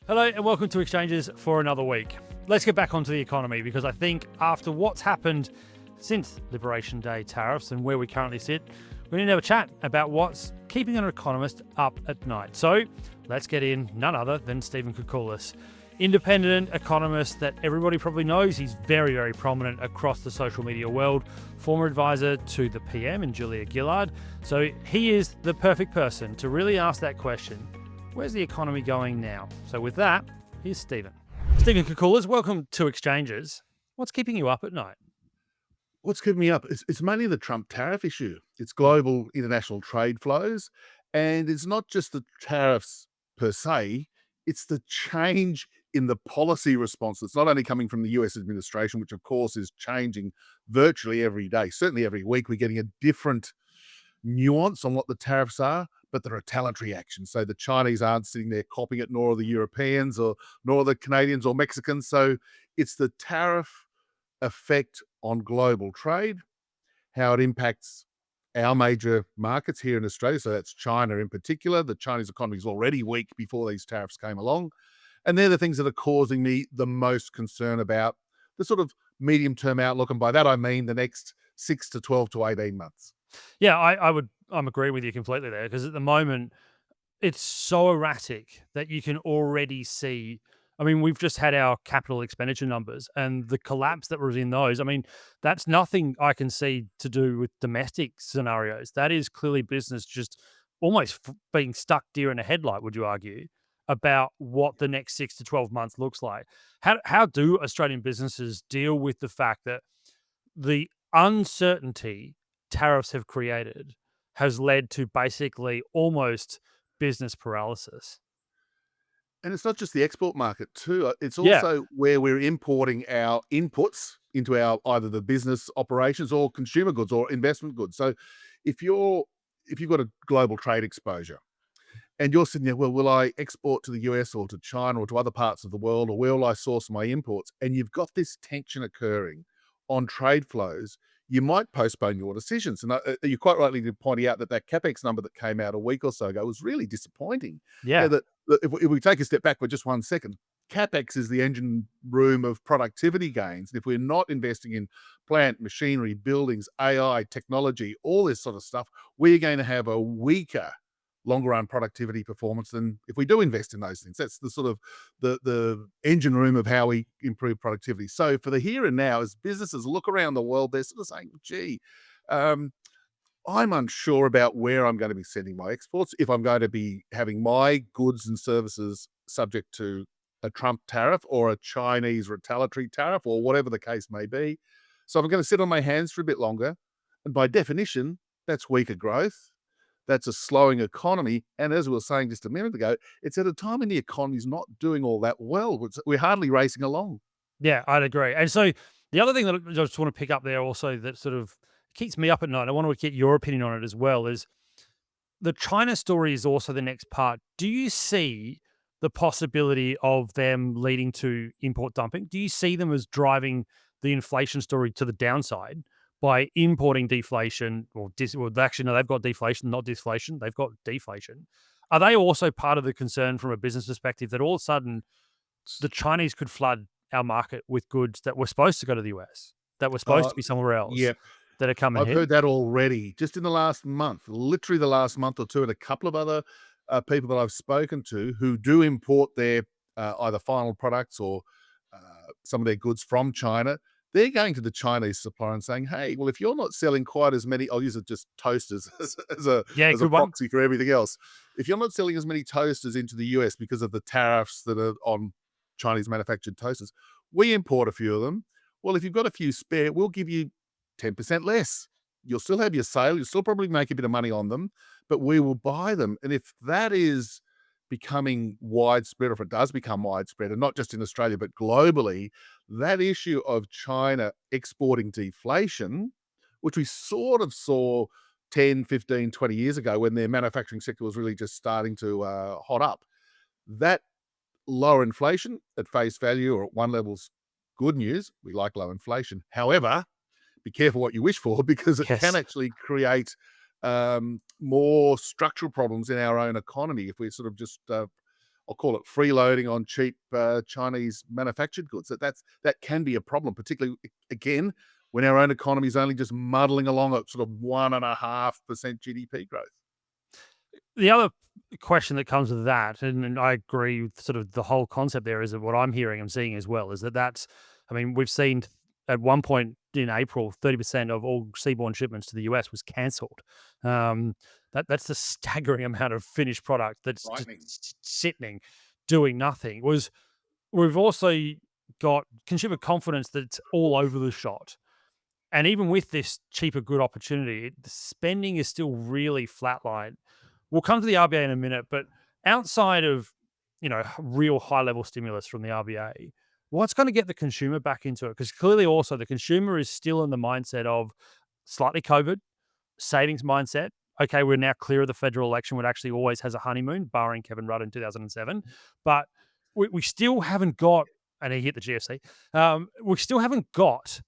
Hello and welcome to Exchanges for another week. Let's get back onto the economy because I think after what's happened since Liberation Day tariffs and where we currently sit, we need to have a chat about what's keeping an economist up at night. So let's get in none other than Stephen Koukoulas, independent economist that everybody probably knows. He's very, very prominent across the social media world, former advisor to the PM and Julia Gillard. So he is the perfect person to really ask that question. Where's the economy going now? So with that, here's Stephen. Stephen Koukoulas, welcome to Exchanges. What's keeping you up at night? What's keeping me up? It's mainly the Trump tariff issue. It's global international trade flows. And it's not just the tariffs per se, it's the change in the policy response that's not only coming from the US administration, which of course is changing virtually every day. Certainly every week, we're getting a different nuance on what the tariffs are, but the retaliatory action. So the Chinese aren't sitting there copying it, nor are the Europeans, or nor are the Canadians or Mexicans. So it's the tariff effect on global trade, how it impacts our major markets here in Australia. So that's China in particular. The Chinese economy is already weak before these tariffs came along. And they're the things that are causing me the most concern about the sort of medium-term outlook. And by that, I mean the next 6 to 12 to 18 months. Yeah, I'm agreeing with you completely there because at the moment it's so erratic that you can already see. I mean, we've just had our capital expenditure numbers and the collapse that was in those. I mean, that's nothing I can see to do with domestic scenarios. That is clearly business just almost being stuck deer in a headlight, would you argue, about what the next 6 to 12 months looks like. How do Australian businesses deal with the fact that the uncertainty tariffs have created has led to basically almost business paralysis? And it's not just the export market too. It's Yeah. also where we're importing our inputs into our either the business operations or consumer goods or investment goods. So if you've got a global trade exposure and you're sitting there, well, will I export to the US or to China or to other parts of the world, or where will I source my imports? And you've got this tension occurring on trade flows, you might postpone your decisions. And you're quite rightly pointing out that CapEx number that came out a week or so ago was really disappointing. Yeah, Yeah. that if we take a step back for just 1 second, CapEx is the engine room of productivity gains. If we're not investing in plant, machinery, buildings, AI, technology, all this sort of stuff, we're going to have a weaker longer run productivity performance than if we do invest in those things. That's the sort of the engine room of how we improve productivity. So for the here and now, as businesses look around the world, they're sort of saying, gee, um, I'm unsure about where I'm going to be sending my exports, if I'm going to be having my goods and services subject to a Trump tariff or a Chinese retaliatory tariff or whatever the case may be. So I'm going to sit on my hands for a bit longer. And by definition, that's weaker growth. That's a slowing economy. And as we were saying just a minute ago, it's at a time when the economy's not doing all that well. We're hardly racing along. Yeah, I'd agree. And so the other thing that I just want to pick up there also that sort of keeps me up at night, I want to get your opinion on it as well, is the China story is also the next part. Do you see the possibility of them leading to import dumping? Do you see them as driving the inflation story to the downside by importing deflation well, actually, no, they've got deflation, not deflation. They've got deflation. Are they also part of the concern from a business perspective that all of a sudden the Chinese could flood our market with goods that were supposed to go to the US, that were supposed Uh, to be somewhere else, yeah, that are coming I've here? heard that already, just in the last month, literally the last month or two, and a couple of other people that I've spoken to who do import their either final products or some of their goods from China. They're going to the Chinese supplier and saying, "Hey, well, if you're not selling quite as many, I'll use it just toasters Yeah, as a good one. proxy for everything else. If you're not selling as many toasters into the US because of the tariffs that are on Chinese manufactured toasters, we import a few of them. Well, if you've got a few spare, we'll give you 10% less. You'll still have your sale. You'll still probably make a bit of money on them, but we will buy them." And if that is becoming widespread, or if it does become widespread, and not just in Australia, but globally, that issue of China exporting deflation, which we sort of saw 10, 15, 20 years ago when their manufacturing sector was really just starting to hot up, that lower inflation at face value or at one level's good news. We like low inflation. However, be careful what you wish for, because it can Yes. actually create more structural problems in our own economy if we're sort of just I'll call it freeloading on cheap Chinese manufactured goods. That can be a problem, particularly again when our own economy is only just muddling along at sort of 1.5% GDP growth. The other question that comes with that, and I agree with sort of the whole concept there, is that what I'm hearing and seeing as well is that I mean, we've seen at one point in April, 30% of all seaborne shipments to the US was cancelled. Um, that's a staggering amount of finished product that's just Frightening. sitting, doing nothing. We've also got consumer confidence that's all over the shot. And even with this cheaper good opportunity, the spending is still really flatlined. We'll come to the RBA in a minute, but outside of, real high level stimulus from the RBA, what's going to get the consumer back into it? Because clearly, also, the consumer is still in the mindset of slightly COVID, savings mindset. Okay, we're now clear of the federal election, which actually always has a honeymoon, barring Kevin Rudd in 2007. But we still haven't got, and he hit the GFC, we still haven't got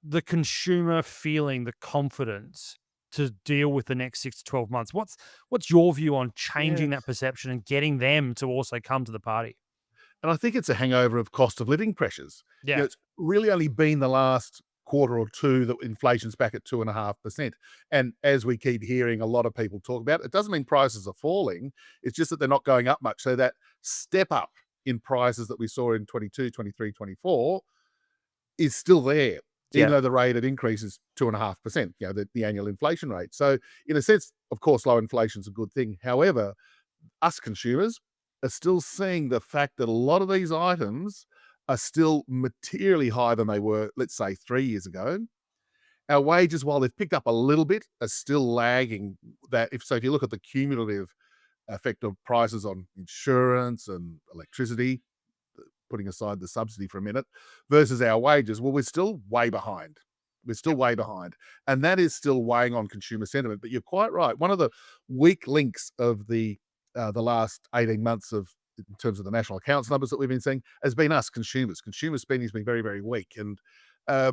the consumer feeling the confidence to deal with the next 6 to 12 months. What's your view on Yeah. changing that perception and getting them to also come to the party? And I think it's a hangover of cost of living pressures. Yeah. It's really only been the last quarter or two that inflation's back at 2.5%. And as we keep hearing a lot of people talk about, it doesn't mean prices are falling. It's just that they're not going up much. So that step up in prices that we saw in 22, 23, 24 is still there, even Yeah. though the rate of increase is 2.5%, the annual inflation rate. So in a sense, of course, low inflation is a good thing. However, us consumers are still seeing the fact that a lot of these items are still materially higher than they were, let's say, 3 years ago. Our wages, while they've picked up a little bit, are still lagging that. If you look at the cumulative effect of prices on insurance and electricity, putting aside the subsidy for a minute, versus our wages, well, we're still way behind. We're still way behind. And that is still weighing on consumer sentiment. But you're quite right. One of the weak links of the last 18 months of in terms of the national accounts numbers that we've been seeing has been us consumers. Consumer spending has been very, very weak. And uh,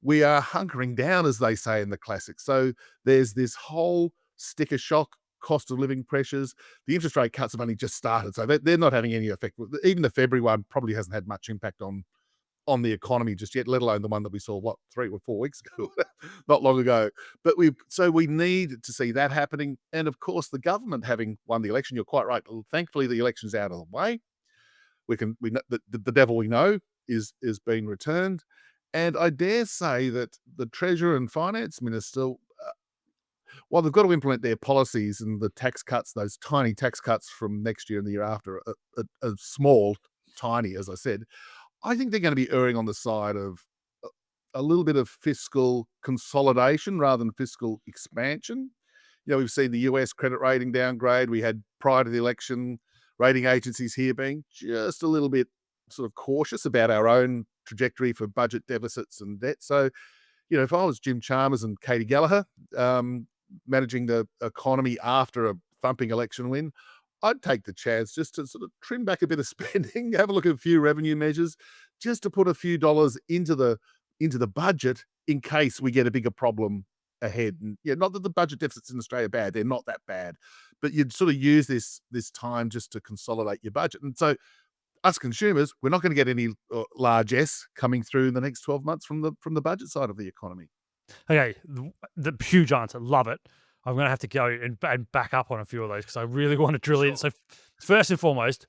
we are hunkering down, as they say in the classics. So there's this whole sticker shock, cost of living pressures. The interest rate cuts have only just started, so they're not having any effect. Even the February one probably hasn't had much impact on the economy just yet, let alone the one that we saw, what, 3 or 4 weeks ago, not long ago. But we need to see that happening. And of course, the government having won the election, you're quite right. Thankfully, the election's out of the way. We know the devil we know is being returned. And I dare say that the Treasurer and Finance Minister, while they've got to implement their policies and the tax cuts, those tiny tax cuts from next year and the year after, are small, tiny, as I said, I think they're going to be erring on the side of a little bit of fiscal consolidation rather than fiscal expansion. We've seen the US credit rating downgrade. We had prior to the election, rating agencies here being just a little bit sort of cautious about our own trajectory for budget deficits and debt. So, if I was Jim Chalmers and Katie Gallagher, managing the economy after a thumping election win, I'd take the chance just to sort of trim back a bit of spending, have a look at a few revenue measures, just to put a few dollars into the budget in case we get a bigger problem ahead. And not that the budget deficits in Australia are bad; they're not that bad, but you'd sort of use this time just to consolidate your budget. And so, us consumers, we're not going to get any large S coming through in the next 12 months from the budget side of the economy. Okay, the huge answer, love it. I'm gonna have to go and back up on a few of those because I really want to drill in. Sure. So, first and foremost,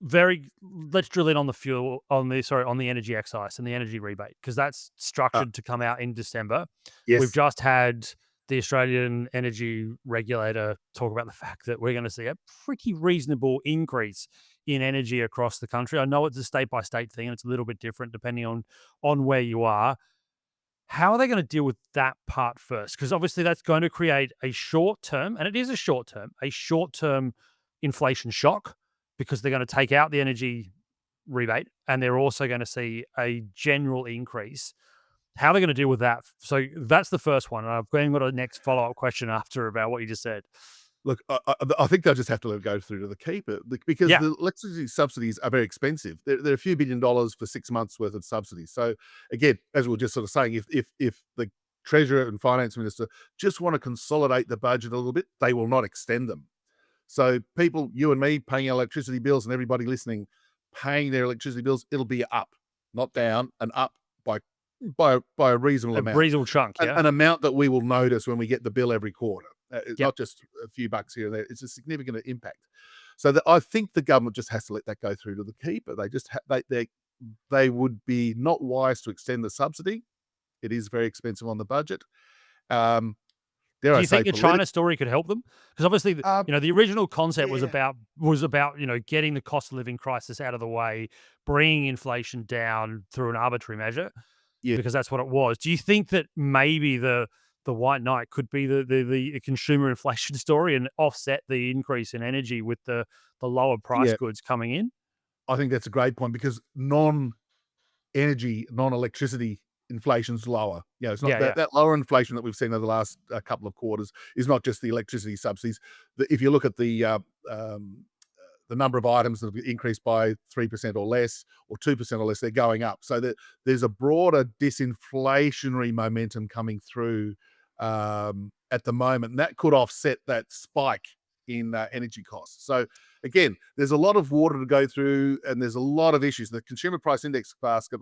very let's drill in on the fuel on the energy excise and the energy rebate because that's Uh, structured to come out in December. We've yes. just had the Australian energy regulator talk about the fact that we're going to see a pretty reasonable increase in energy across the country. I know it's a state by state thing and it's a little bit different depending on where you are. How are they going to deal with that part first? Because obviously that's going to create a short term, and it is a short term inflation shock because they're going to take out the energy rebate and they're also going to see a general increase. How are they going to deal with that? So that's the first one. And I've then got a next follow up question after about what you just said. Look, I think they'll just have to let it go through to the keeper because Yeah. the electricity subsidies are very expensive. They're a few $1 billion for 6 months worth of subsidies. So again, as we were just sort of saying, if the Treasurer and Finance Minister just want to consolidate the budget a little bit, they will not extend them. So people, you and me, paying our electricity bills, and everybody listening, paying their electricity bills, it'll be up, not down, and up by by a reasonable A amount, reasonable chunk, yeah? an amount that we will notice when we get the bill every quarter. It's Yep. not just a few bucks here and there. It's a significant impact. So that I think the government just has to let that go through to the keeper. They just they would be not wise to extend the subsidy. It is very expensive on the budget. Um, dare Do I you say, think a China story could help them? Because obviously, uh, the original concept yeah, was about, getting the cost of living crisis out of the way, bringing inflation down through an arbitrary measure, yeah, because that's what it was. Do you think that maybe the white knight could be the consumer inflation story and offset the increase in energy with the lower price yeah. goods coming in? I think that's a great point because non-energy, non-electricity inflation's lower. You know, it's not Yeah, that yeah. that lower inflation that we've seen over the last couple of quarters is not just the electricity subsidies. If you look at um, the number of items that have increased by 3% or less, or 2% or less, they're going up. So that there's a broader disinflationary momentum coming through at the moment, and that could offset that spike in energy costs. So again, there's a lot of water to go through, and there's a lot of issues. The consumer price index basket.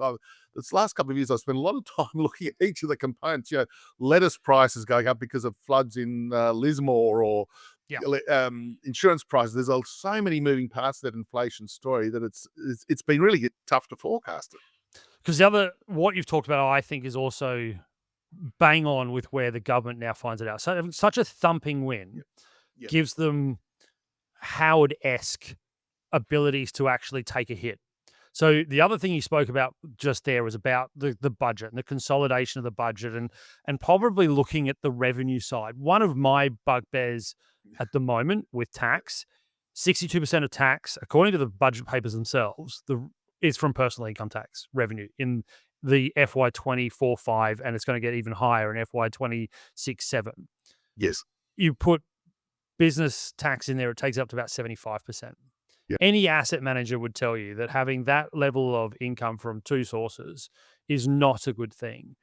This last couple of years, I've spent a lot of time looking at each of the components. You know, lettuce prices going up because of floods in Lismore, or Yeah. insurance prices. There's so many moving parts to that inflation story that it's been really tough to forecast it. Because the other what you've talked about, I think, is also bang on with where the government now finds it out. So such a thumping win Yeah, yeah, gives them Howard-esque abilities to actually take a hit. So the other thing you spoke about just there was about the budget and the consolidation of the budget, and probably looking at the revenue side. One of my bugbears at the moment with yeah. tax, 62% of tax, according to the budget papers themselves, is from personal income tax revenue in the FY 24-5, and it's going to get even higher in FY 26-7. Yes. You put business tax in there, it takes up to about 75%. Yeah. Any asset manager would tell you that having that level of income from two sources is not a good thing.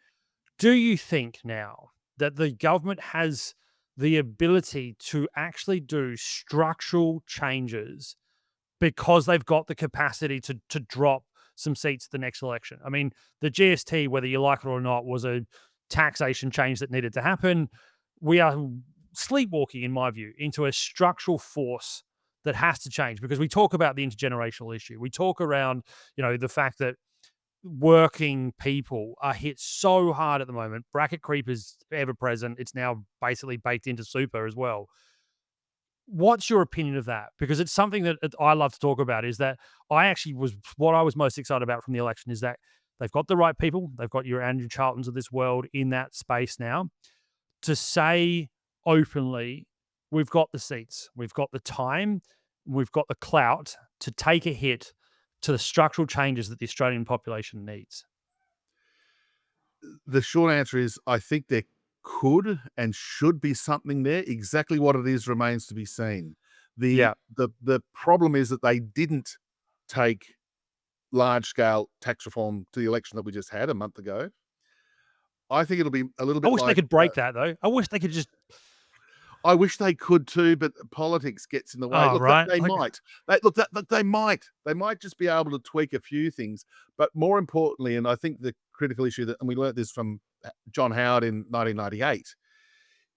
Do you think now that the government has the ability to actually do structural changes because they've got the capacity to drop some seats at the next election? I mean, the GST, whether you like it or not, was a taxation change that needed to happen. We are sleepwalking, in my view, into a structural force that has to change, because we talk about the intergenerational issue. We talk around, the fact that working people are hit so hard at the moment. Bracket creep is ever present. It's now basically baked into super as well. What's your opinion of that? Because it's something that I love to talk about. Is that I actually was what I was most excited about from the election is that they've got the right people. They've got your Andrew Charltons of this world in that space now to say openly, we've got the seats, we've got the time, we've got the clout to take a hit to the structural changes that the Australian population needs. The short answer is I think there could and should be something there. Exactly what it is remains to be seen. Yeah. The problem is that they didn't take large scale tax reform to the election that we just had a month ago. I think it'll be a little I bit wish they like could break that though. I wish they could just I wish they could too, but politics gets in the way. oh, Look, right? they Like, might. They might. They might just be able to tweak a few things. But more importantly, and I think the critical issue that, and we learnt this from John Howard in 1998,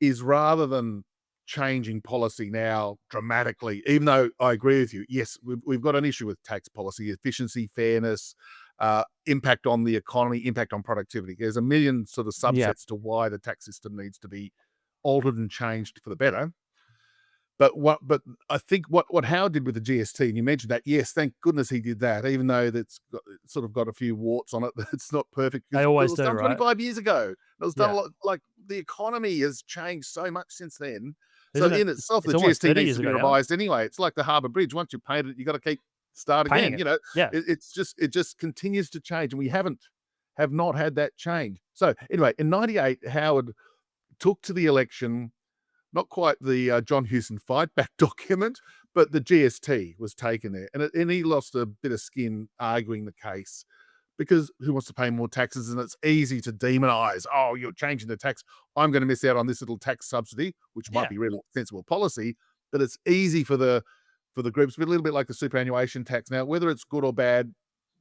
is rather than changing policy now dramatically, even though I agree with you, yes, we've got an issue with tax policy, efficiency, fairness, impact on the economy, impact on productivity. There's a million sort of yeah. subsets to why the tax system needs to be altered and changed for the better. But I think what Howard did with the GST, and you mentioned that, yes, thank goodness he did that, even though it's sort of got a few warts on it. It's not perfect They because it always was do, done right? 25 years ago. It was done a Yeah. lot, like the economy has changed so much since then. So Isn't it? in itself, the It's almost GST 30 needs years to be ago now. revised anyway. It's like the Harbour Bridge. Once you paint it, you got to start Painting again. it. Yeah. It just continues to change, and we have not had that change. So anyway, in '98, Howard took to the election not quite the John Hewson fight back document, but the GST was taken there, and he lost a bit of skin arguing the case because who wants to pay more taxes? And it's easy to demonize. Oh, you're changing the tax. I'm going to miss out on this little tax subsidy, which might Yeah. be really sensible policy. but it's easy for the groups, a little bit like the superannuation tax. Now, whether it's good or bad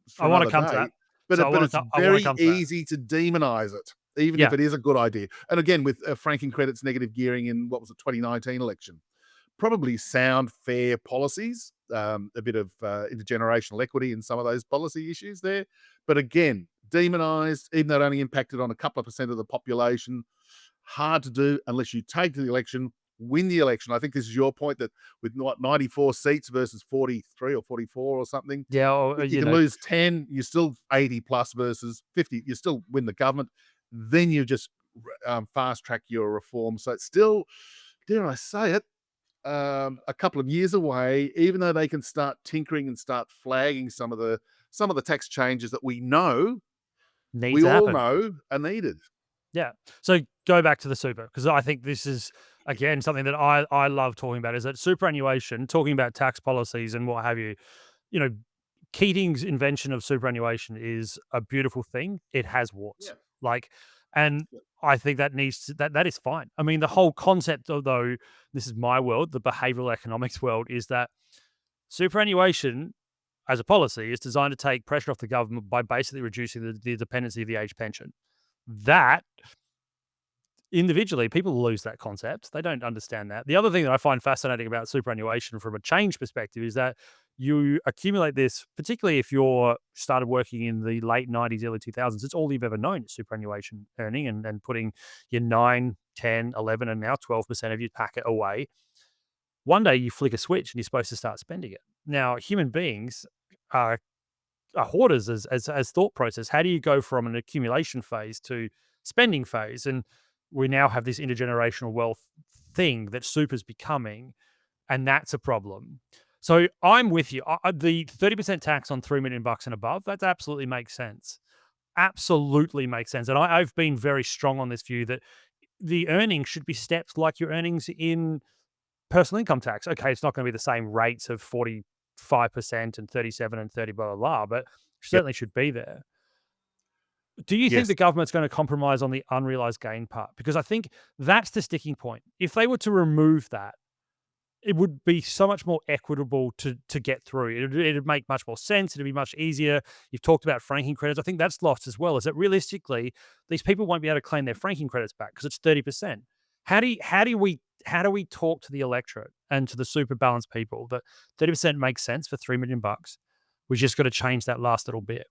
is I for want to another come to day, that. So but it's I want to very come to that. easy to demonize it, even if Yeah, it is a good idea. And again, with franking credits, negative gearing in what was it, 2019 election, probably sound, fair policies, a bit of intergenerational equity in some of those policy issues there. But again, demonized, even though it only impacted on a couple of percent of the population, hard to do unless you take the election, win the election. I think this is your point that with what 94 seats versus 43 or 44 or something, yeah, or, if you you can know, lose 10, you're still 80 plus versus 50, you still win the government. Then you just fast track your reform. So it's still, dare I say it, a couple of years away, even though they can start tinkering and start flagging some of the tax changes that need we to all happen. know are needed. Yeah. So go back to the super because I think this is again something that I love talking about is that superannuation, talking about tax policies and what have you. You know, Keating's invention of superannuation is a beautiful thing. It has warts, Yeah. like, and Yeah. I think that needs to, that is fine. I mean, the whole concept, although this is my world, the behavioral economics world, is that superannuation as a policy is designed to take pressure off the government by basically reducing the dependency of the age pension. That individually, people lose that concept. They don't understand that. The other thing that I find fascinating about superannuation from a change perspective is that you accumulate this, particularly if you're started working in the late 90s, early 2000s, it's all you've ever known is superannuation earning and putting your 9, 10, 11, and now 12% of your packet away. One day you flick a switch and you're supposed to start spending it. Now, human beings are hoarders as thought process. How do you go from an accumulation phase to spending phase? And we now have this intergenerational wealth thing that super's becoming, and that's a problem. So I'm with you. The 30% tax on 3 million bucks and above, that absolutely makes sense. Absolutely makes sense. And I've been very strong on this view that the earnings should be stepped like your earnings in personal income tax. Okay, it's not going to be the same rates of 45% and 37 and 30, blah, blah, blah, but Yep. certainly should be there. Do you think Yes. the government's going to compromise on the unrealized gain part? Because I think that's the sticking point. If they were to remove that, it would be so much more equitable to get through. It'd make much more sense. It'd be much easier. You've talked about franking credits. I think that's lost as well. Is that realistically, these people won't be able to claim their franking credits back because it's 30%. How do we talk to the electorate and to the super balanced people that 30% makes sense for 3 million bucks? We just got to change that last little bit.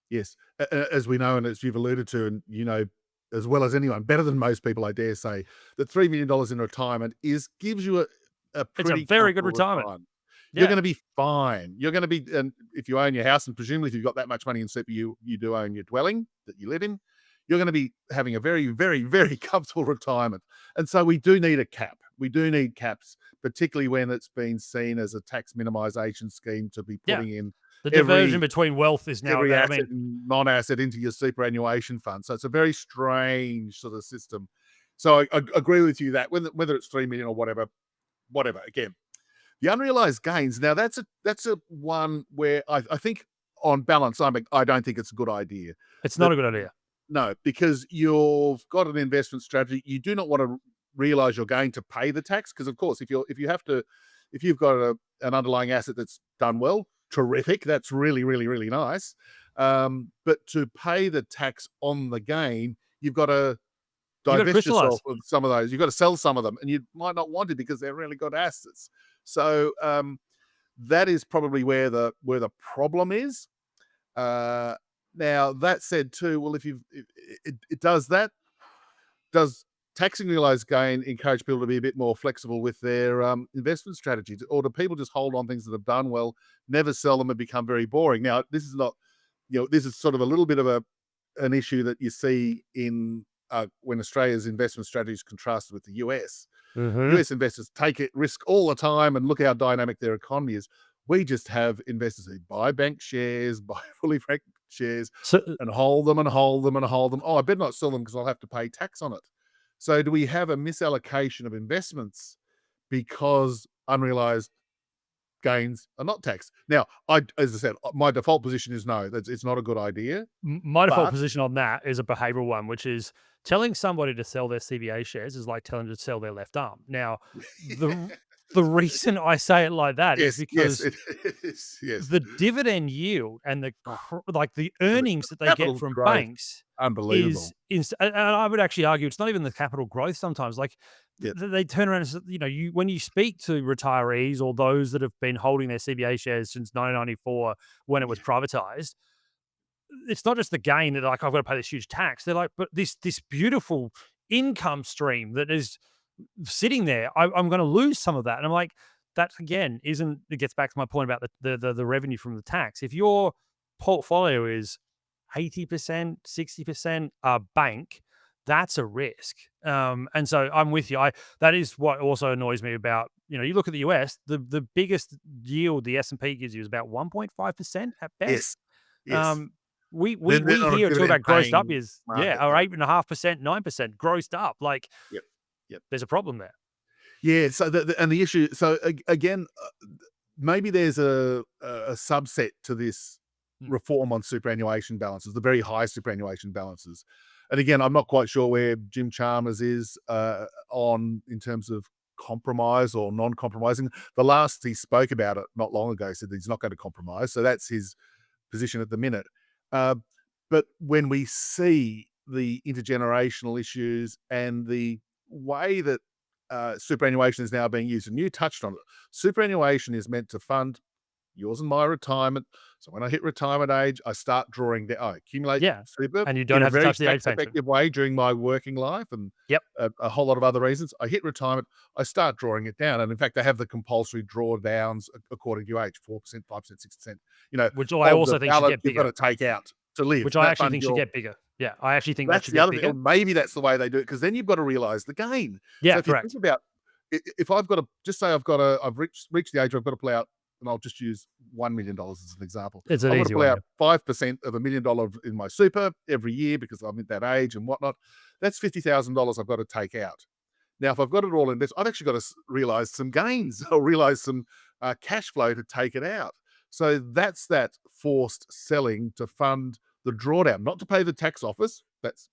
Yes. As we know, and as you've alluded to, and you know as well as anyone, better than most people, I dare say, that $3 million in retirement gives you a It's a pretty very good comfortable retirement. retirement. You're Yeah. going to be fine. You're going to be, and if you own your house, and presumably if you've got that much money in super, you do own your dwelling that you live in. You're going to be having a very, very, very comfortable retirement. And so we do need a cap. We do need caps, particularly when it's been seen as a tax minimisation scheme to be Yeah. putting in The diversion every between wealth is now, every I asset mean, and non-asset into your superannuation fund. So it's a very strange sort of system. So I agree with you that whether it's 3 million or whatever, whatever. Again, the unrealized gains. Now that's a one where I think on balance, I don't think it's a good idea. it's not That a good idea. no, because you've got an investment strategy. You do not want to realize you're going to pay the tax because, of course, if you've got an underlying asset that's done well, terrific. That's really, really, really nice. But to pay the tax on the gain, you've got to You got to divest yourself crystallize. of some of those. You've got to sell some of them, and you might not want to because they're really good assets. So that is probably where the problem is. Uh, Now that said, too, well, if it does that, does taxing realized gain encourage people to be a bit more flexible with their investment strategies, or do people just hold on things that have done well, never sell them, and become very boring? Now, this is not, this is sort of a little bit of an issue that you see in when Australia's investment strategies contrasted with the US. Mhm. US investors take it risk all the time and look how dynamic their economy is. We just have investors who buy bank shares, buy fully franked shares, So and hold them and hold them and hold them. Oh, I better not sell them because I'll have to pay tax on it. So, do we have a misallocation of investments because unrealized gains are not taxed? Now, as I said, my default position is no. That's It's not a good idea. my default But position on that is a behavioral one, which is telling somebody to sell their CBA shares is like telling them to sell their left arm. Now, the the reason I say it like that is Yes, yes, because it is, yes. the dividend yield and Oh, like the and the earnings that they get capital from growth, banks unbelievable. and I would actually argue it's not even the capital growth sometimes. Like Yep, they turn around and you when you speak to retirees or those that have been holding their CBA shares since 1994 when it was yeah, privatized, it's not just the gain that like I've got to pay this huge tax. They're like, but this beautiful income stream that is sitting there, I'm going to lose some of that. And I'm like, that again isn't. It gets back to my point about the revenue from the tax. If your portfolio is 80%, 60% bank, that's a risk. And so I'm with you. I That is what also annoys me about you look at the US, the biggest yield the S&P gives you is about 1.5% at best. yes, yes. Um, we we They're we not a here talk dividend about grossed up paying is market, or yeah. 8.5%, 9% grossed up. Like Yep, yep. there's a problem there. Yeah, so the issue so again, maybe there's a subset to this Mm. reform on superannuation balances, the very high superannuation balances. And again, I'm not quite sure where Jim Chalmers is, on in terms of compromise or non-compromising. The last he spoke about it not long ago said that he's not going to compromise, so that's his position at the minute. Uh, but when we see the intergenerational issues and the way that superannuation is now being used, and you touched on it, superannuation is meant to fund yours and my retirement. So when I hit retirement age, I start drawing down, I accumulate Yeah, super and you in don't a have to very touch the age tax pension. effective way during my working life and Yep, a whole lot of other reasons. I hit retirement, I start drawing it down. And in fact, they have the compulsory drawdowns according to your age, 4%, 5%, 6%, which I of the also think should balance get you've got bigger, to take out to live. which I That actually funds think should your get bigger. Yeah, I actually think that that's should the get other thing, or bigger. maybe that's the way they do it, because then you've got to realize the gain. So Yeah, if you think correct. about if I've got to just say I've reached the age where I've got to pull out, and I'll just use $1 million as an example. It's an I've got to easy pull one, yeah. out 5% of $1 million in my super every year because I'm at that age and whatnot. That's $50,000 I've got to take out. Now, if I've got it all invested, I've actually got to realize some gains or realize some cash flow to take it out. So that's that forced selling to fund the drawdown, not to pay the tax office. That's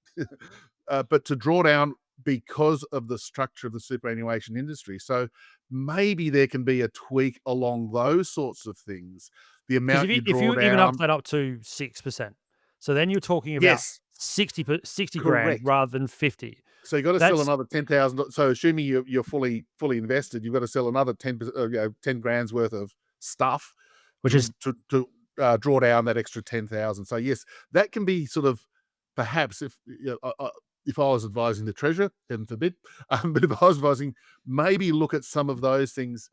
but to draw down because of the structure of the superannuation industry. So maybe there can be a tweak along those sorts of things. The Because amount you if draw you even up down. that up to 6%, so then you're talking about Yes, 60 grand correct. rather than 50. So you got to sell That's another 10,000. So assuming you're fully invested, you've got to sell another 10%, 10 grand's worth of stuff which is to draw down that extra 10,000. So yes, that can be sort of perhaps if I was advising the treasurer, heaven forbid, but if I was advising, maybe look at some of those things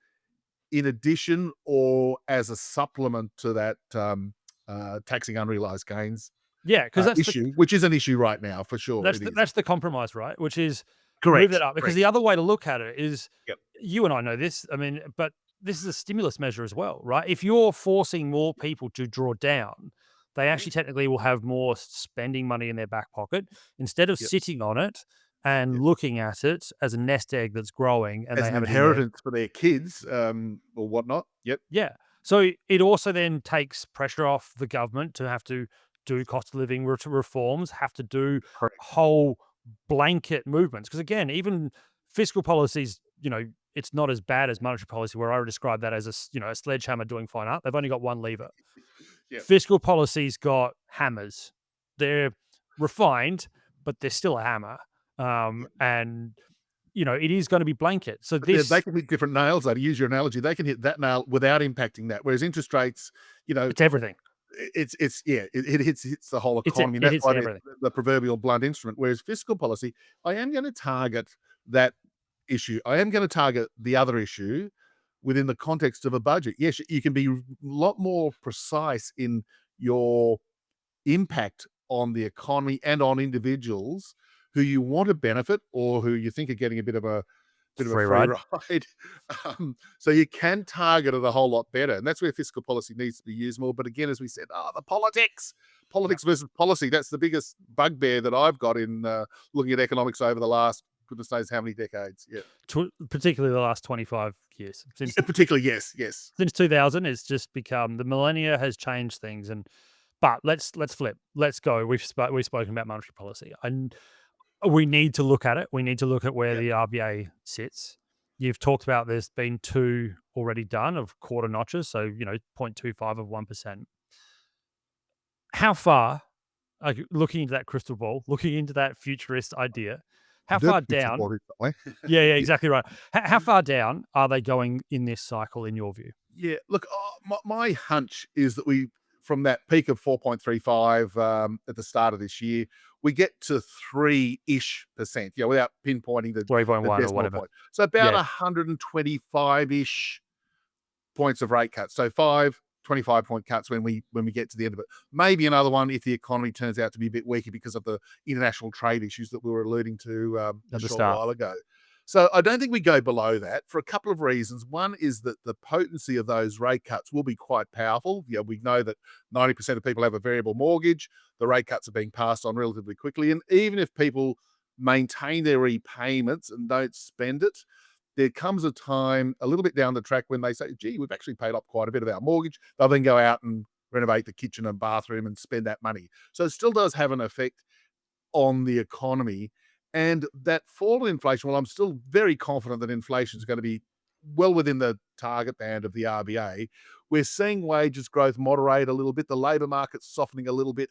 in addition or as a supplement to that taxing unrealized gains yeah, because issue, which is an issue right now for sure. It is that's the compromise, right? Which is move that correct. up because the Correct. other way to look at it is Yep. you and I know this. I mean, but this is a stimulus measure as well, right? If you're forcing more people to draw down, they Yeah. actually technically will have more spending money in their back pocket instead of Yep. sitting on it and Yep. looking at it as a nest egg that's growing and As they an have it in their inheritance for their kids, or whatnot. Yep. yeah. So it also then takes pressure off the government to have to do cost of living reforms, have to do Correct. whole blanket movements. Because again, even fiscal policies, it's not as bad as monetary policy, where I would describe that as a sledgehammer doing fine art. They've only got one lever. Yep. Fiscal policy's got hammers. They're refined, but they're still a hammer. Yep. And it is going to be blanket. So But they this can hit different nails, though, to use your analogy. They can hit that nail without impacting that, whereas interest rates, you know, it's everything. it's yeah, it hits the whole It's it, economy, and it that's hits why they're everything. the proverbial blunt instrument, whereas fiscal policy, I am gonna target that issue. I am gonna target the other issue within the context of a budget. Yes, you can be a lot more precise in your impact on the economy and on individuals who you want to benefit or who you think are getting a bit of a Free free ride. ride. So you can target it a whole lot better, and that's where fiscal policy needs to be used more. But again, as we said, the Yeah. politics versus policy. That's the biggest bugbear that I've got in looking at economics over the last goodness knows how many decades. Yeah, Particularly the last 25 years. Since yeah, particularly yes. since 2000, it's just become the millennia has changed things. But let's flip. Let's go. We've spoken about monetary policy, and we need to look at it. We need to look at where Yep, the RBA sits. You've talked about there's been 2 already done of quarter notches, so, 0.25 of 1%. How far, like, looking into that crystal ball, looking into that futurist idea, how The far future down. body, way. Yeah, yeah, Yeah. exactly right. How far down are they going in this cycle in your view? Yeah, look, my hunch is that we from that peak of 4.35 at the start of this year, we get to 3-ish%, without pinpointing the 3.1 or decimal whatever. point. So about Yeah, 125-ish points of rate cuts. So 5 25-point cuts when we get to the end of it. Maybe another one if the economy turns out to be a bit weaker because of the international trade issues that we were alluding to a at the short start. while ago. So I don't think we go below that for a couple of reasons. One is that the potency of those rate cuts will be quite powerful. We know that 90% of people have a variable mortgage. The rate cuts are being passed on relatively quickly. And even if people maintain their repayments and don't spend it, there comes a time a little bit down the track when they say, gee, we've actually paid up quite a bit of our mortgage. They'll then go out and renovate the kitchen and bathroom and spend that money. So it still does have an effect on the economy. And that fall in inflation, well, I'm still very confident that inflation is going to be well within the target band of the RBA. We're seeing wages growth moderate a little bit. The labour market's softening a little bit.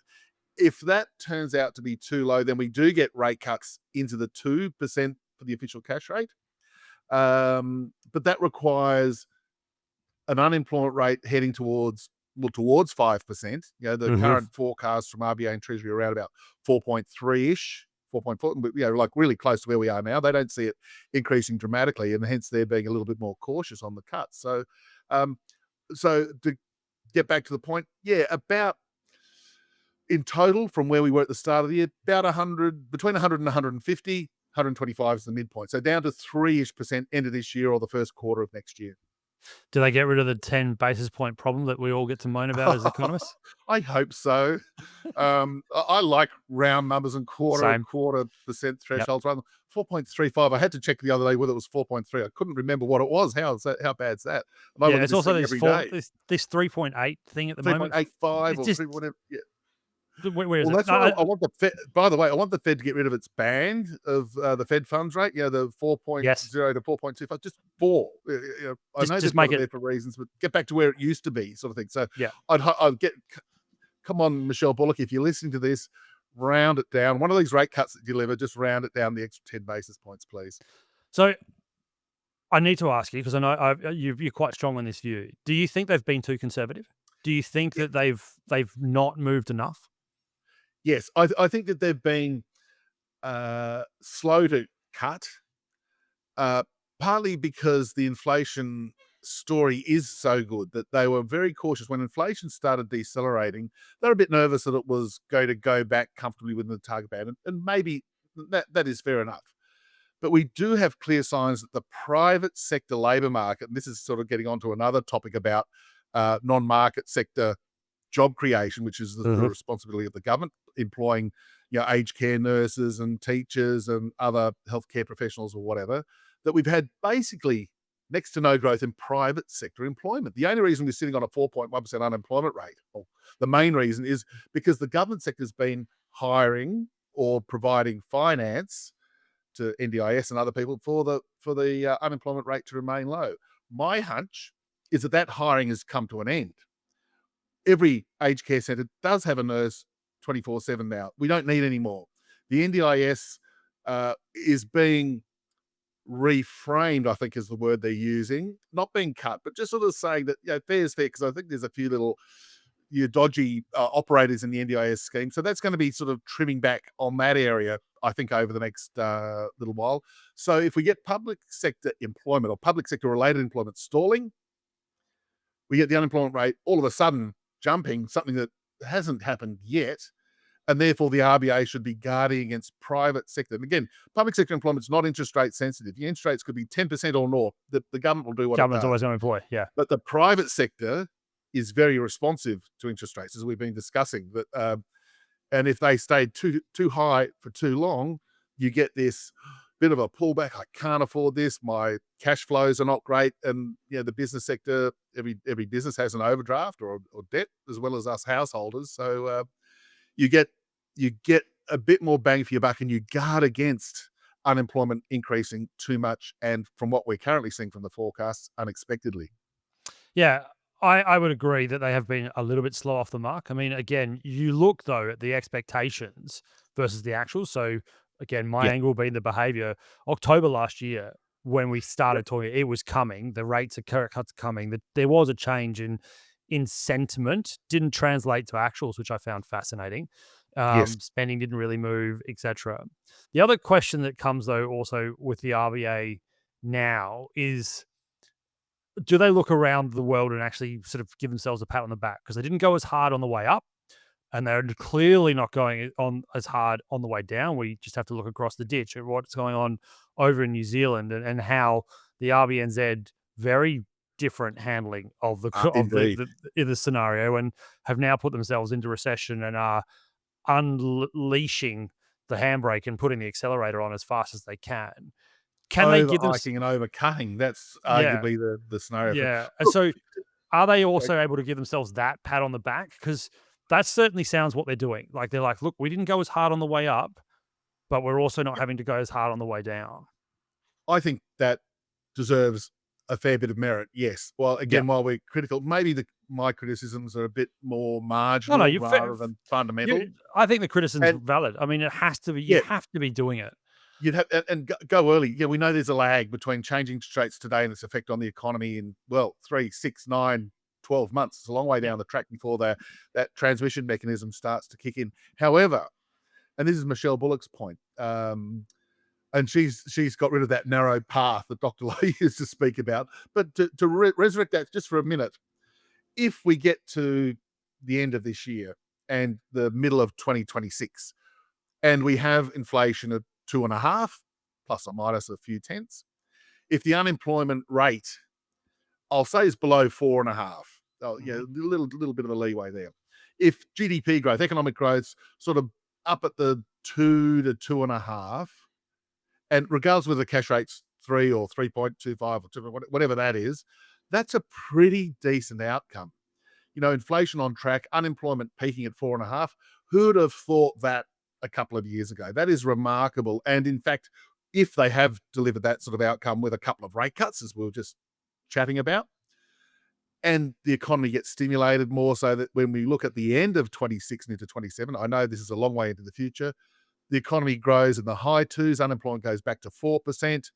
If that turns out to be too low, then we do get rate cuts into the 2% for the official cash rate. But that requires an unemployment rate heading towards 5%. The Mhm. current forecast from RBA and Treasury are around about 4.3-ish, 4.4, but like really close to where we are now. They don't see it increasing dramatically, and hence they're being a little bit more cautious on the cuts. Um, so to get back to the point, yeah, about in total from where we were at the start of the year, about 100, between 100 and 150, 125 is the midpoint. So down to 3-ish% end of this year or the first quarter of next year. Do they get rid of the 10 basis point problem that we all get to moan about as economists? I hope so. I like round numbers and Same. quarter percent Yep. thresholds rather than 4.35. I had to check the other day whether it was 4.3. I couldn't remember what it was. How is that? How bad's that? And I Yeah, look at it's this also thing this every 4 day. this 3.8 thing at the moment. 3.85 It's or just 3 whatever. Yeah. where is Well, it? that's No, what I want the Fed. By the way, I want the Fed to get rid of its band of the Fed funds rate. The 4.0 yes. to 4.25, just four. I know Just they've got make it it. there for reasons, but get back to where it used to be, sort of thing. So Yeah. I'd get. Come on, Michelle Bullock, if you're listening to this, round it down. One of these rate cuts that you deliver, just round it down the extra 10 basis points, please. So I need to ask you because I know you're quite strong on this view. Do you think they've been too conservative? Do you think Yeah. that they've not moved enough? Yes, I think that they've been slow to cut, uh, partly because the inflation story is so good that they were very cautious. When inflation started decelerating, they were a bit nervous that it was going to go back comfortably within the target band. And maybe that is fair enough. But we do have clear signs that the private sector labour market, and this is sort of getting onto another topic about non-market sector job creation, which is the Mhm. responsibility of the government, employing aged care nurses and teachers and other healthcare professionals or whatever, that we've had basically next to no growth in private sector employment. The only reason we're sitting on a 4.1% unemployment rate, or the main reason, is because the government sector has been hiring or providing finance to NDIS and other people for the unemployment rate to remain low. My hunch is that hiring has come to an end. Every aged care centre does have a nurse 24/7 now. We don't need any more. The NDIS is being reframed, I think is the word they're using, not being cut, but just sort of saying that fair is fair, because I think there's a few little dodgy operators in the NDIS scheme. So that's going to be sort of trimming back on that area, I think, over the next little while. So if we get public sector employment or public sector related employment stalling, we get the unemployment rate all of a sudden jumping, something that hasn't happened yet. And therefore, the RBA should be guarding against private sector. And again, public sector employment is not interest rate sensitive. The interest rates could be 10% or more. The government will do what it Government's does. always going to employ. Yeah. But the private sector is very responsive to interest rates, as we've been discussing. And if they stayed too high for too long, you get this bit of a pullback. I can't afford this. My cash flows are not great, and the business sector, every business has an overdraft or debt, as well as us householders. So you get a bit more bang for your buck, and you guard against unemployment increasing too much, and from what we're currently seeing from the forecasts, unexpectedly. Yeah, I would agree that they have been a little bit slow off the mark. I mean, again, you look though at the expectations versus the actual. So again, my Yeah. angle being the behavior. October last year, when we Yep. started talking, it was coming. The rates of cuts coming. That there was a change in sentiment. Didn't translate to actuals, which I found fascinating. Yes. Spending didn't really move, etc. The other question that comes though also with the RBA now is, do they look around the world and actually sort of give themselves a pat on the back? Because they didn't go as hard on the way up, and they're clearly not going on as hard on the way down. We just have to look across the ditch at what's going on over in New Zealand, and how the RBNZ, very different handling of the Indeed. the scenario, and have now put themselves into recession and are unleashing the handbrake and putting the accelerator on as fast as they can. Can they give them? Over-hiking and overcutting, that's Yeah, arguably the scenario for yeah. And look, so, are they also able to give themselves that pat on the back? Because that certainly sounds what they're doing. Like, they're like, "Look, we didn't go as hard on the way up, but we're also not having to go as hard on the way down." I think that deserves a fair bit of merit, yes. Well, Yeah. again, while we're critical, maybe my criticisms are a bit more No, no, marginal you rather than fundamental. I think the criticism's And valid. I mean, it has to be, you yeah, have to be doing it. you'd have and go early. Yeah, we know there's a lag between changing interest rates today and its effect on the economy in, well, 3, 6, 9, 12 months. It's a long way Yeah. down the track before that transmission mechanism starts to kick in. However, and this is Michelle Bullock's point, and she's got rid of that narrow path that Dr. Lowe used to speak about. But to resurrect that just for a minute, if we get to the end of this year and the middle of 2026, and we have inflation of 2.5 plus or minus a few tenths, if the unemployment rate, I'll say, is below 4.5, oh yeah, Mhm. a little bit of a leeway there. If GDP growth, economic growth, sort of up at the 2 to 2.5, and regardless whether the cash rate's 3 or 3.25 or 2, whatever that is, that's a pretty decent outcome. Inflation on track, unemployment peaking at 4.5. Who would have thought that a couple of years ago? That is remarkable. And in fact, if they have delivered that sort of outcome with a couple of rate cuts, as we were just chatting about, and the economy gets stimulated more, so that when we look at the end of 26 and into 27, I know this is a long way into the future, the economy grows in the high twos, unemployment goes back to 4%,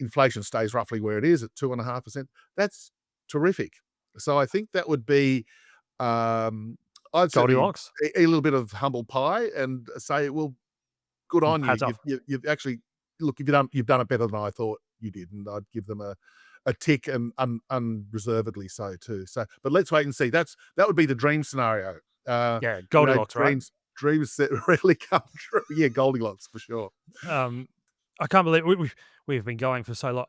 inflation stays roughly where it is at 2.5%. That's terrific. So I think that would be, I'd certainly Goldilocks. a little bit of humble pie and say, well, good on you. Pads off. You've actually, look, you've done it better than I thought you did, and I'd give them a tick, and unreservedly so too. So, but let's wait and see. That would be the dream scenario. Uh, Yeah, Goldilocks, right? dreams that rarely come true. Yeah, Goldilocks for sure. Um, I can't believe we've been going for so long.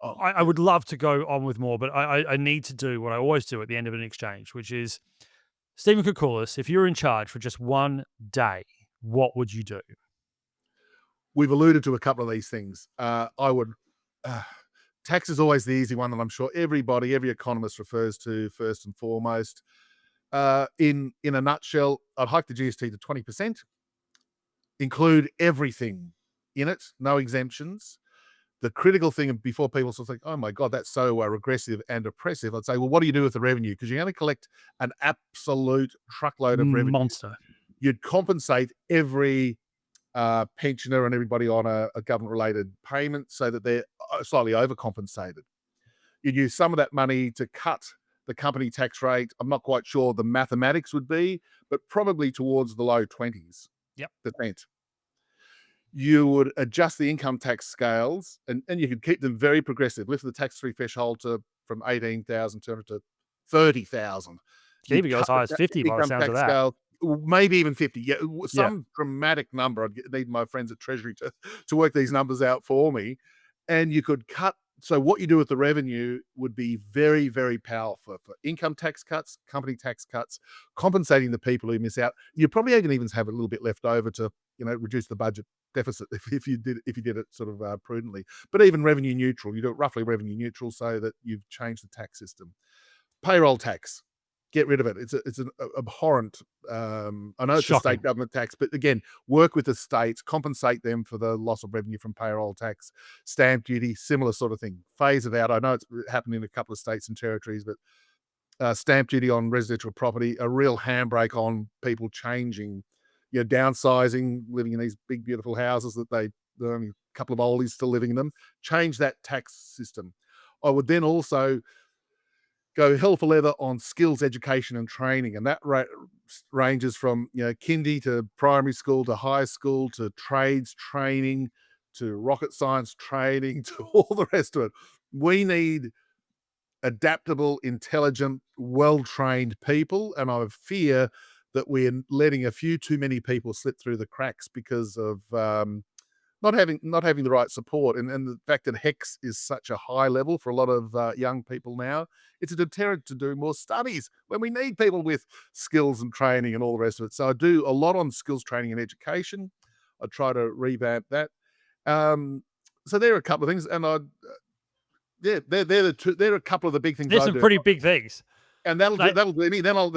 Oh, I would love to go on with more, but I need to do what I always do at the end of an exchange, which is, Stephen Koukoulas, if you're in charge for just one day, what would you do? we've alluded to a couple of these things. I would. Uh, Tax is always the easy one that I'm sure every economist refers to first and foremost. In a nutshell, I'd hike the GST to 20%, include everything in it, no exemptions. The critical thing, before people sort of think, "Oh my god, that's so regressive and oppressive," I'd say, "Well, what do you do with the revenue? Because you're going to collect an absolute truckload of revenue. Monster. You'd compensate every pensioner and everybody on a government-related payment so that they're slightly overcompensated. You'd use some of that money to cut the company tax rate. I'm not quite sure the mathematics would be, but probably towards the low 20s Yep. percent. You would adjust the income tax scales, and you could keep them very progressive, lift the tax-free threshold from 18,200 to 30,000. Could You'd even go as cut the high as 50 by the income sounds of tax that. scale, maybe even 50. Yeah, Yeah. some dramatic number. Need my friends at Treasury to work these numbers out for me. And you could cut. So what you do with the revenue would be very, very powerful for income tax cuts, company tax cuts, compensating the people who miss out. You probably even have a little bit left over to, reduce the budget deficit if you did it sort of prudently. But even revenue neutral, you do it roughly revenue neutral, so that you've changed the tax system. Payroll tax. Get rid of it. It's an abhorrent. I know it's a state Shocking. government tax, but again, work with the states, compensate them for the loss of revenue from payroll tax, stamp duty, similar sort of thing. Phase it out. I know it's happened in a couple of states and territories, but stamp duty on residential property, a real handbrake on people changing, downsizing, living in these big, beautiful houses that there are only a couple of oldies still living in them. Change that tax system. I would then also go hell for leather on skills education and training, and that ranges from kindy to primary school to high school to trades training to rocket science training to all the rest of it. We need adaptable, intelligent, well-trained people, and I fear that we're letting a few too many people slip through the cracks because of not having the right support, and the fact that HEX is such a high level for a lot of young people now. It's a deterrent to do more studies when we need people with skills and training and all the rest of it. So I do a lot on skills training and education. I try to revamp that. Um, so there are a couple of things, and yeah, they're a couple of the big things There's I some do. pretty big things. And that'll do Like, that'll do me. Then I'll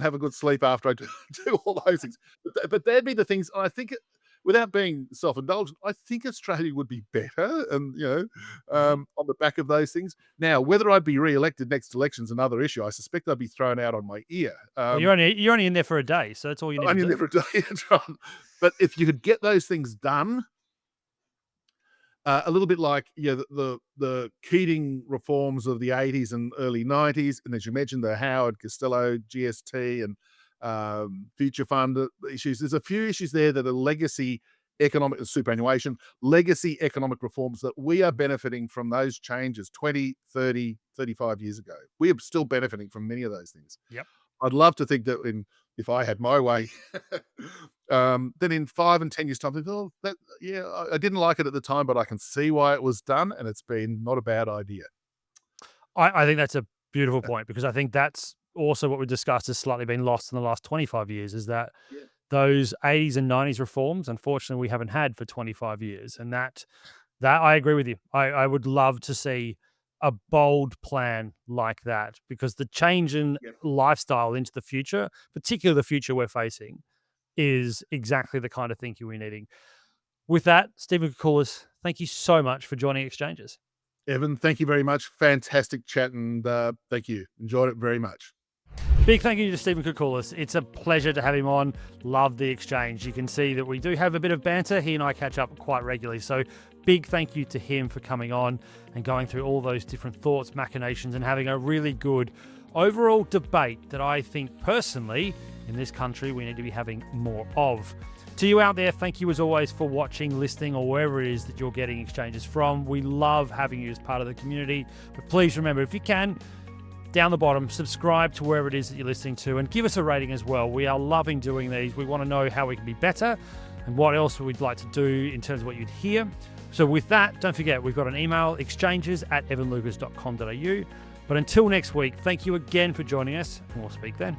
have a good sleep after I do all those things. But that'd be the things I think. Without being self-indulgent, I think Australia would be better, and mhm. on the back of those things. Now, whether I'd be re-elected next election's another issue. I suspect I'd be thrown out on my ear. Well, you're only in there for a day, so that's all you need to Only do. never day. But if you could get those things done, a little bit like the Keating reforms of the 80s and early 90s, and as you mentioned, the Howard Costello GST and future fund issues. There's a few issues there that are legacy economic superannuation, legacy economic reforms that we are benefiting from those changes 20, 30, 35 years ago. We are still benefiting from many of those things. Yep. I'd love to think that if I had my way, then in 5 and 10 years' time, oh, I didn't like it at the time, but I can see why it was done, and it's been not a bad idea. I think that's a beautiful point, because I think that's also what we discussed has slightly been lost in the last 25 years, is that Yeah. those 80s and 90s reforms, unfortunately, we haven't had for 25 years. And that I agree with you. I would love to see a bold plan like that, because the change in Yep. lifestyle into the future, particularly the future we're facing, is exactly the kind of thinking we're needing. With that, Stephen Koukoulas, thank you so much for joining Exchanges. Evan, thank you very much. Fantastic chat, and thank you. Enjoyed it very much. Big thank you to Stephen Koukoulas. It's a pleasure to have him on. Love the exchange. You can see that we do have a bit of banter. He and I catch up quite regularly. So big thank you to him for coming on and going through all those different thoughts, machinations, and having a really good overall debate that I think personally in this country we need to be having more of. To you out there, thank you as always for watching, listening, or wherever it is that you're getting exchanges from. We love having you as part of the community. But please remember, if you can, down the bottom, subscribe to wherever it is that you're listening to, and give us a rating as well. We are loving doing these. We want to know how we can be better and what else we'd like to do in terms of what you'd hear. So with that, don't forget, we've got an email, exchanges@evanlucas.com.au. But until next week, thank you again for joining us, and we'll speak then.